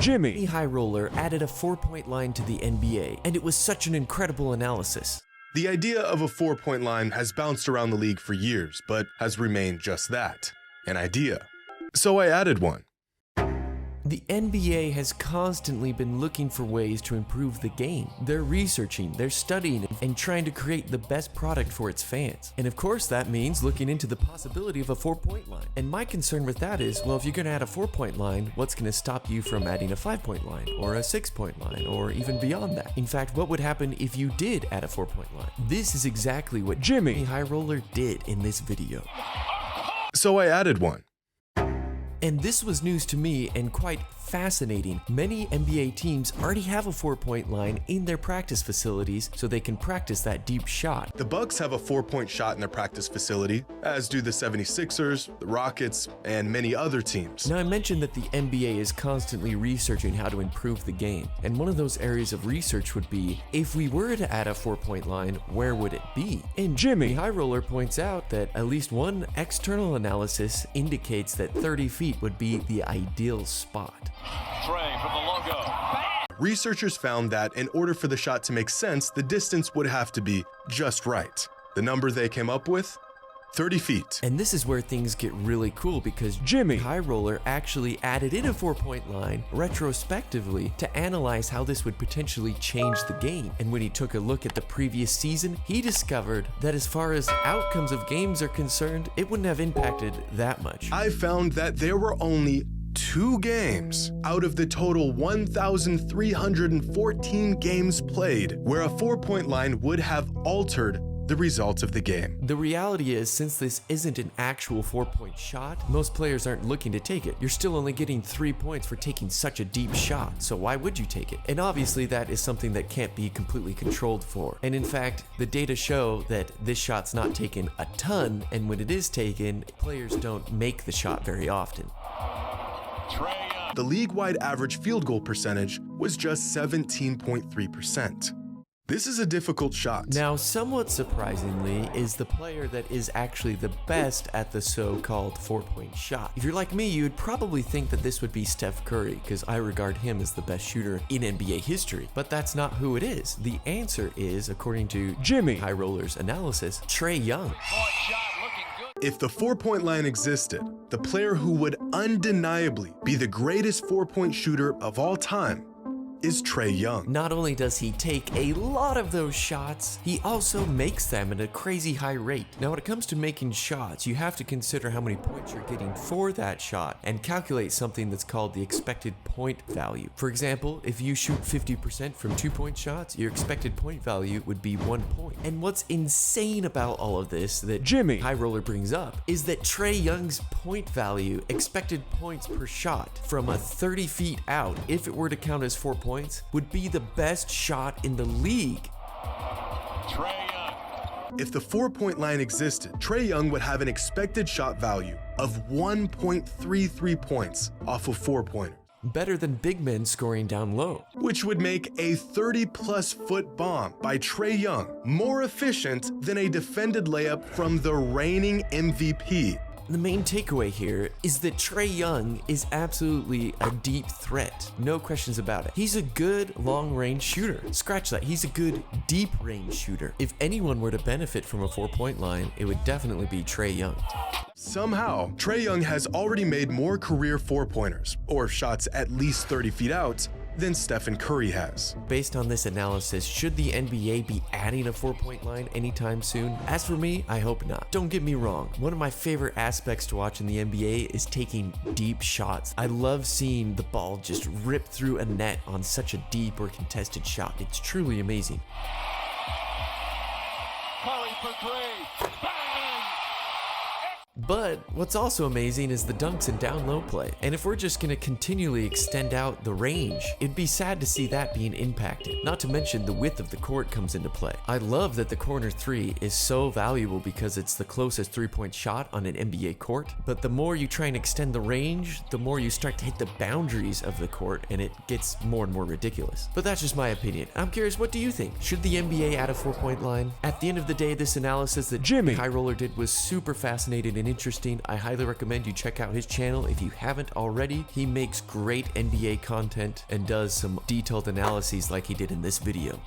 JxmyHighroller added a 4-point line to the NBA, and it was such an incredible analysis. The idea of a 4-point line has bounced around the league for years, but has remained just that, an idea. So I added one. The NBA has constantly been looking for ways to improve the game. They're researching, they're studying, and trying to create the best product for its fans. And of course that means looking into the possibility of a 4-point line. And my concern with that is, well, if you're gonna add a 4-point line, what's gonna stop you from adding a 5-point line, or a 6-point line, or even beyond that? In fact, what would happen if you did add a 4-point line? This is exactly what JxmyHighroller did in this video. So I added one. And this was news to me and quite fascinating. Many NBA teams already have a 4-point line in their practice facilities so they can practice that deep shot. The Bucks have a 4-point shot in their practice facility, as do the 76ers, the Rockets, and many other teams. Now I mentioned that the NBA is constantly researching how to improve the game, and one of those areas of research would be, if we were to add a 4-point line, where would it be? And JxmyHighroller points out that at least one external analysis indicates that 30 feet would be the ideal spot. Trey from the logo. Researchers found that in order for the shot to make sense, the distance would have to be just right. The number they came up with? 30 feet. And this is where things get really cool, because JxmyHighroller actually added in a 4-point line retrospectively to analyze how this would potentially change the game. And when he took a look at the previous season, he discovered that as far as outcomes of games are concerned, it wouldn't have impacted that much. I found that there were only 2 games out of the total 1,314 games played where a 4-point line would have altered the results of the game. The reality is, since this isn't an actual 4-point shot, most players aren't looking to take it. You're still only getting 3 points for taking such a deep shot, so why would you take it? And obviously that is something that can't be completely controlled for. And in fact, the data show that this shot's not taken a ton, and when it is taken, players don't make the shot very often. The league-wide average field goal percentage was just 17.3%. This is a difficult shot. Now, somewhat surprisingly, is the player that is actually the best at the so-called 4-point shot. If you're like me, you would probably think that this would be Steph Curry, because I regard him as the best shooter in NBA history. But that's not who it is. The answer is, according to JxmyHighroller's analysis, Trae Young. If the 4-point line existed, the player who would undeniably be the greatest 4-point shooter of all time is Trae Young. Not only does he take a lot of those shots, he also makes them at a crazy high rate. Now, when it comes to making shots, you have to consider how many points you're getting for that shot and calculate something that's called the expected point value. For example, if you shoot 50% from 2-point shots, your expected point value would be 1 point. And what's insane about all of this that JxmyHighroller brings up is that Trae Young's point value, expected points per shot from a 30 feet out, if it were to count as 4 points, would be the best shot in the league. If the 4-point line existed, Trae Young would have an expected shot value of 1.33 points off of 4-pointers. Better than big men scoring down low. Which would make a 30-plus foot bomb by Trae Young more efficient than a defended layup from the reigning MVP. The main takeaway here is that Trae Young is absolutely a deep threat. No questions about it. He's a good long-range shooter. Scratch that. He's a good deep-range shooter. If anyone were to benefit from a 4-point line, it would definitely be Trae Young. Somehow, Trae Young has already made more career 4-pointers, or shots at least 30 feet out, than Stephen Curry has. Based on this analysis, should the NBA be adding a 4-point line anytime soon? As for me, I hope not. Don't get me wrong, one of my favorite aspects to watch in the NBA is taking deep shots. I love seeing the ball just rip through a net on such a deep or contested shot. It's truly amazing. Curry for 3. Bang! But what's also amazing is the dunks and down low play. And if we're just gonna continually extend out the range, it'd be sad to see that being impacted. Not to mention the width of the court comes into play. I love that the corner 3 is so valuable because it's the closest 3-point shot on an NBA court. But the more you try and extend the range, the more you start to hit the boundaries of the court, and it gets more and more ridiculous. But that's just my opinion. I'm curious, what do you think? Should the NBA add a 4-point line? At the end of the day, this analysis that JxmyHighroller did was super fascinating and interesting. I highly recommend you check out his channel if you haven't already. He makes great NBA content and does some detailed analyses like he did in this video.